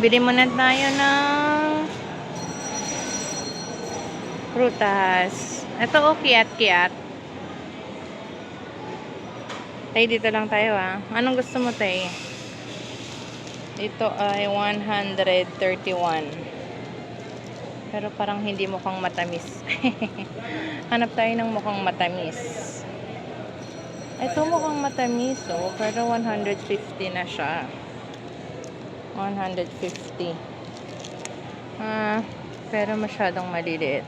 Bili muna tayo ng prutas. Ito oh, kiat-kiat. Tay, dito lang tayo ah. Anong gusto mo, tay? Ito ay 131. Pero parang hindi mukhang matamis. Hanap tayo ng mukhang matamis. Ito mukhang matamis oh, pero 150 na siya. 150. Pero masyadong maliliit.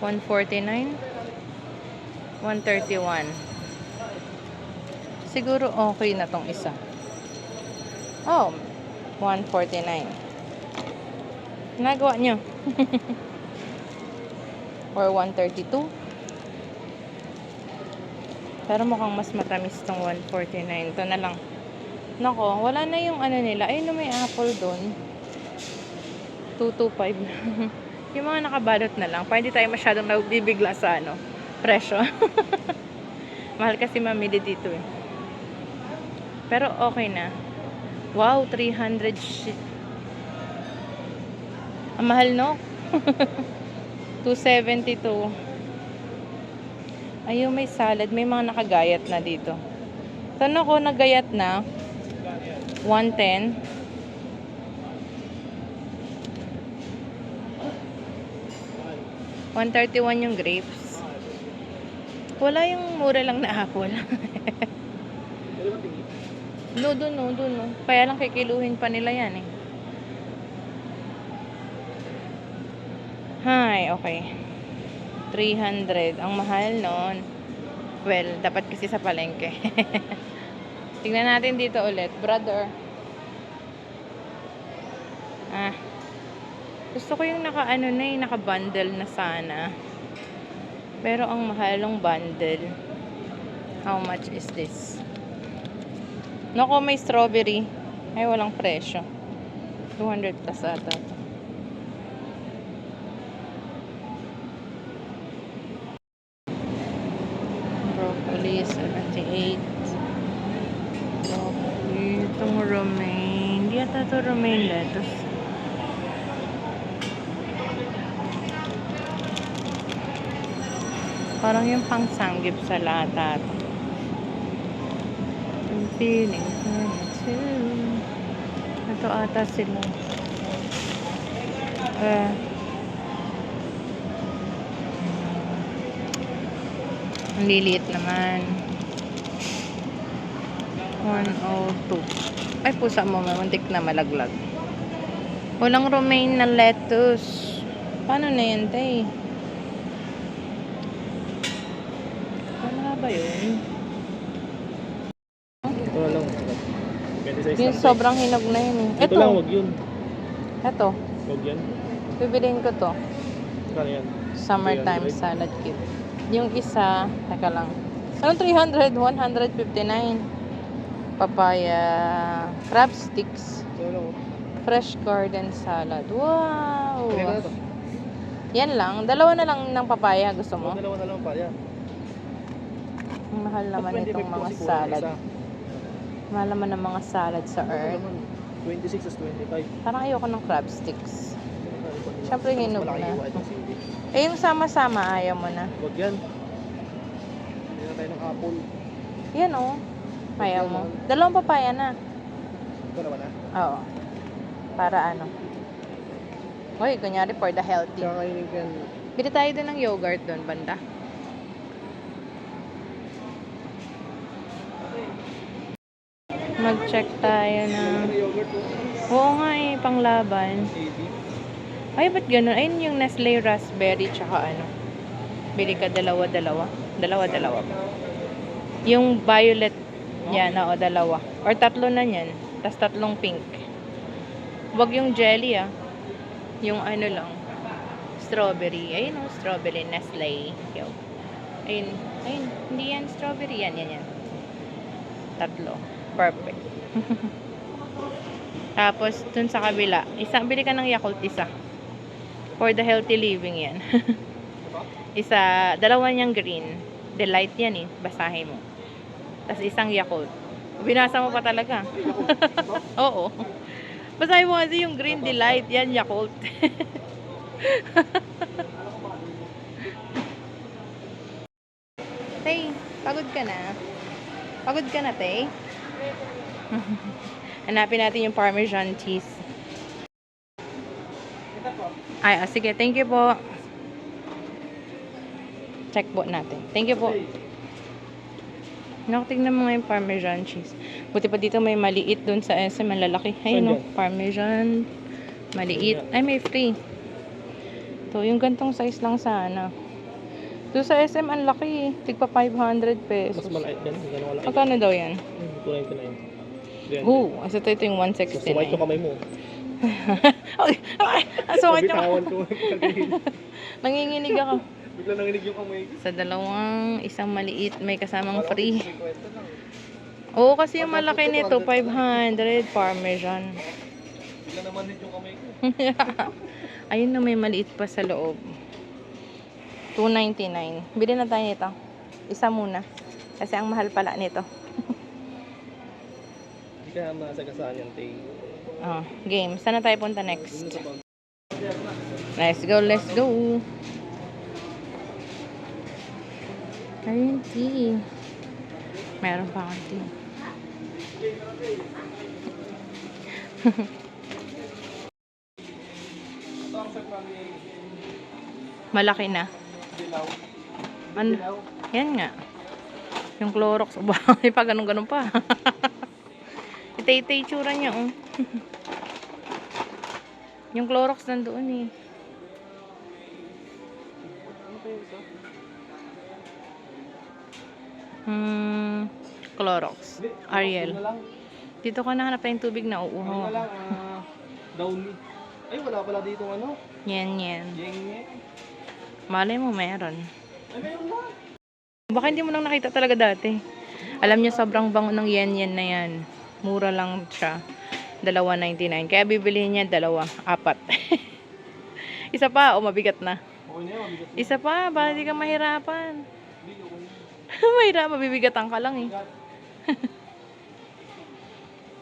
149. 131. Siguro okay na tong isa. Oh, 149. Nagawa nyo. Or 132. Pero mukhang mas matamis tong 149. Ito na lang. Nako, wala na yung ano nila. Ayun na may apple doon. 225. Yung mga nakabalot na lang. Para hindi tayo masyadong nagbibigla sa ano, presyo. Mahal kasi mamili dito eh. Pero okay na. Wow, 300 shit. Ang mahal no? 272. Ayun, may salad. May mga nakagayat na dito. Tanong ko, nagayat na. 110. 131 yung grapes. Wala yung mura lang na apple. No, doon no. Kaya lang kikiluhin pa nila yan eh. Hay, okay. 300. Ang mahal nun. Well, dapat kasi sa palengke. Tingnan natin dito ulit. Brother. Gusto ko yung naka-ano na yung naka-bundle na sana. Pero ang mahal ng bundle. How much is this? Naku, may strawberry. Ay, walang presyo. 200 plus ata. Broccoli, 78. Broccoli. Itong romaine. Hindi ata ito romaine lettuce. Parang yung pang-sanggip sa lata. I'm feeling good too. Ito ata sila. Ang liliit naman. 102. Ay, pusa mo, mamuntik na malaglag. Walang romaine na lettuce. Paano na yan, tay? Ba yun? Ito na lang. Yung sobrang hinog na yun eh. Ito lang, wag yun. Ito. Wag yan. Bibiliin ko to. Kano yan? Summertime salad kit. Yung isa, teka lang. Anong 300? 159. Papaya. Crab sticks. Ito lang. Fresh garden salad. Wow! Kaya na ito. Yan lang. Dalawa na lang ng papaya. Gusto mo? Dalawa na lang pa yan. Ang mahal naman itong mga salad. Mahal naman ng mga salad sa Earth. 26 as 25. Parang ayoko ng crab sticks. Siyempre hinog na. Eh yung sama-sama ayaw mo na. Wag yan. Hindi na tayo ng apple. Yan oh. Ayaw mo. Dalawang papaya na. Ito naman na. Oo. Para ano. Uy, kunyari for the healthy. Kakainin ka yan. Bili tayo din ng yogurt doon, banda. Mag-check tayo na. Oo nga eh, panglaban. Ay, ba't ganun? Ayun yung Nestle raspberry tsaka ano. Bili ka dalawa-dalawa. Dalawa-dalawa. Yung violet, yan, oo, dalawa. Or tatlo na yan. Tas tatlong pink. Wag yung jelly ah. Yung ano lang. Strawberry. Ayun o, strawberry. Nestle. Ayun. Ayun. Hindi yan strawberry. Yan. Tatlo. Perfect. Tapos, dun sa kabila, bili ka ng Yakult isa. For the healthy living yan. Dalawa niyang green. Delight yan eh. Basahin mo. Tapos isang Yakult. Binasa mo pa talaga. Oo. Basahin mo kasi yung Green Delight. Yan, Yakult. Tay, pagod ka na? Pagod ka na, Tay? Hanapin natin yung Parmesan cheese. Ay, sige. Thank you po. Check po natin. Thank you po. Naku, tignan mo nga yung Parmesan cheese. Buti pa dito may maliit dun sa SM. Malalaki. Ayun, no? Parmesan. Maliit. Ay, may free. To, yung gantong size lang sana. Doon sa SM, ang laki eh. Tigpa 500 pesos. Mas maliit yan. Gano'n wala. Magkano daw yan? 299. Oo. Ito yung 169. Sumay ito kamay mo. Ay, asukit yung Nabitawan ko. nanginginig ako. Bigla nanginig yung kamay ko. Sa dalawang, isang maliit, may kasamang free. Oo, kasi yung malaki nito, 500 Parmesan. Bigla naman nito yung kamay ko. Ayun na, may maliit pa sa loob. 299. Bili na tayo nito. Isa muna. Kasi ang mahal pala nito. Hindi ka masagasaan yan, Tay. Oh, game. Saan na tayo punta next? Let's go, let's go. Ayun, tea. Meron pa akong tea. Malaki na. Ano? Yan nga. Yung Clorox. Bakit pa ganun-ganun pa? Itay-itay tsura niya, oh. Yung Clorox nandoon eh. Clorox. Ariel. Dito ka nahanap tayong tubig na uuhaw. Downy. Ay, wala pala dito ano. Yan. Yeng. Malay mo, meron. Ay, mayroon na. Baka hindi mo nang nakita talaga dati. Alam niyo, sobrang bango ng yen na yan. Mura lang siya. $2.99. Kaya bibilihin niya 2, 4. Isa pa, o mabigat na. Okay na yun, mabigat na. Isa pa, baka di ka mahirapan. Hindi, okay na. Mahirap, mabibigatan ka lang eh.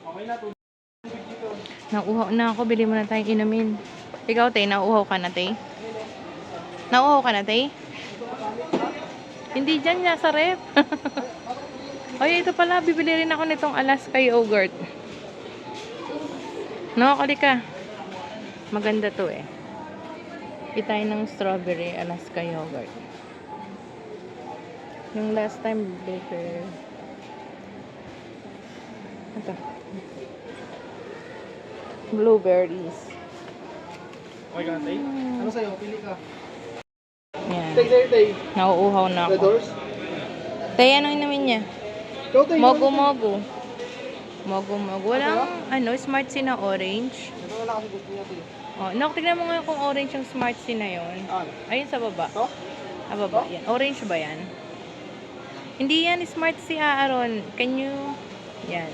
Okay na, tubig dito. Nauuhaw na ako, bili mo na tayong inumin. Ikaw, Tay, nauuhaw ka na, Tay? Nauuhaw ka na, Tay? Hindi dyan niya, sa rep. Ay, ito pala, bibili rin ako nitong Alaska yogurt. No, kali ka. Maganda to eh. Itay ng strawberry Alaska yogurt. Yung last time, baker. Ito. Blueberries. Okay ka, Tay? Ano sa'yo? Pili ka. Yan. Tay, sa'yo, Tay. Nauuhaw na Red ako. Doors? Tay, anong inumin niya? Ikaw, Tay. Mogu-mogu. Mogu-mogu. Walang, smart tea na orange. Ito na lang kasi gusto niya, Tay. Oh, tignan mo nga kung orange yung smart tea na yun. Ano? Ayun sa baba. Ito? Ah, baba. Yan. Orange ba yan? Hindi yan smart tea, Aaron. Can you... Yan.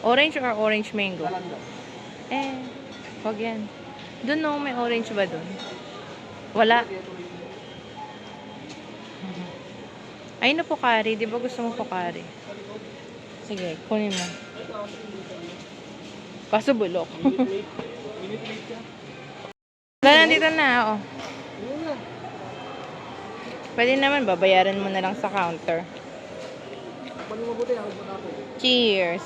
Orange or orange mango? Lalanda. Wag yan. Doon no, may orange ba doon? Wala. Ayun na Pocari. Di ba gusto mo Pocari? Sige, kunin mo. Kaso bulok. Minute ka. Wala, nandito na. Oh. Ano na? Pwede naman, babayaran mo na lang sa counter. Paano mabuti? Ako ba ako? Cheers!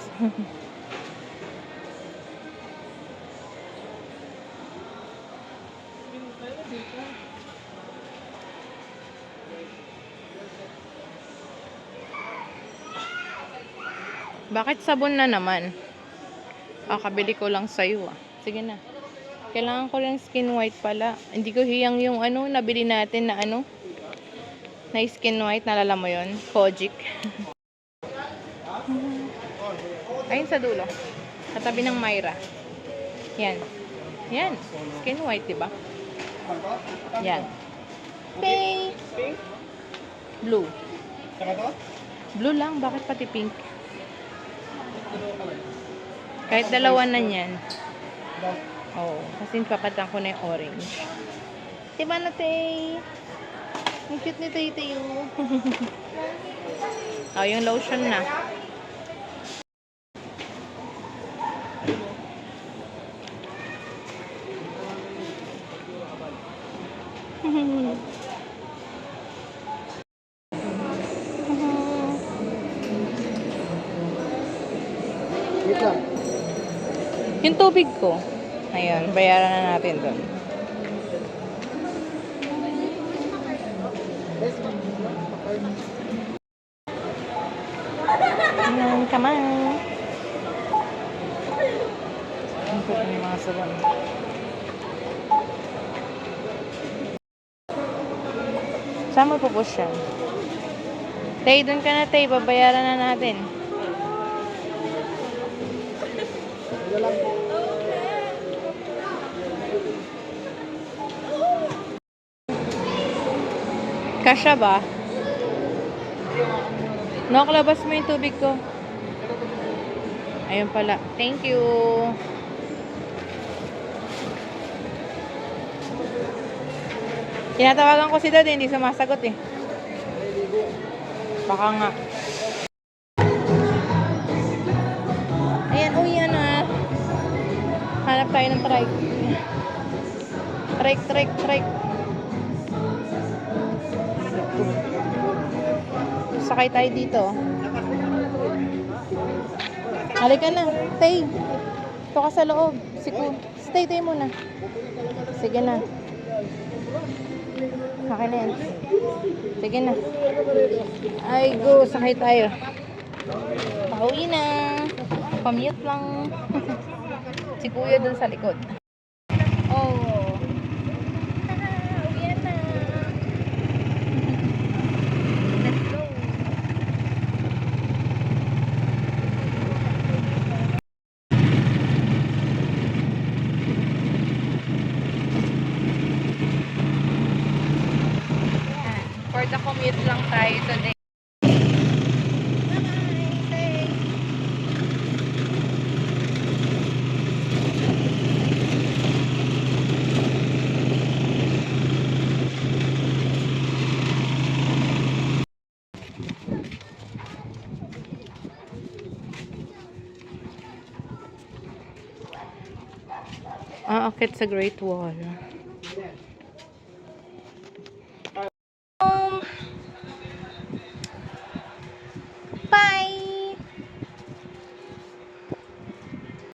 Bakit sabon na naman? Kakabili ko lang sa'yo ah. Sige na. Kailangan ko lang skin white pala. Hindi ko hiyang yung nabili natin na na skin white. Nalala mo yun? Kojic. Ayun sa dulo. Katabi ng Myra. Yan. Yan. Skin white, diba? Yan. Pink. Pink? Blue. Saka to? Blue lang. Bakit pati pink? Kahit dalawa na yan. Oo. Kasi papatan ko na yung orange. Diba na, Tay? Ang cute ni Tay Tay. Oh, yung lotion na. Yung tubig ko. Ayun, bayaran na natin doon. Ayan, come on. Ang po yung mga sabon. Saan mo po siya? Tay, doon ka na, Tay. Babayaran na natin. Kasya ba? Nakalabas mo yung tubig ko. Ayun pala. Thank you. Tinatawagan ko si Dad, hindi sumasagot eh. Baka nga. Ayan, uwi na. Hanap tayo ng trike. Trike. Sakay tayo dito. Halika na. Tay. Ito ka sa loob. Stay muna. Sige na. Sakay na yan. Sige na. Ay, go. Sakay tayo. Pauwi na. Commute lang. Si Kuya dun sa likod. Oh. Uwi na. Let's go. For the commute lang tayo today. Akit sa Great Wall.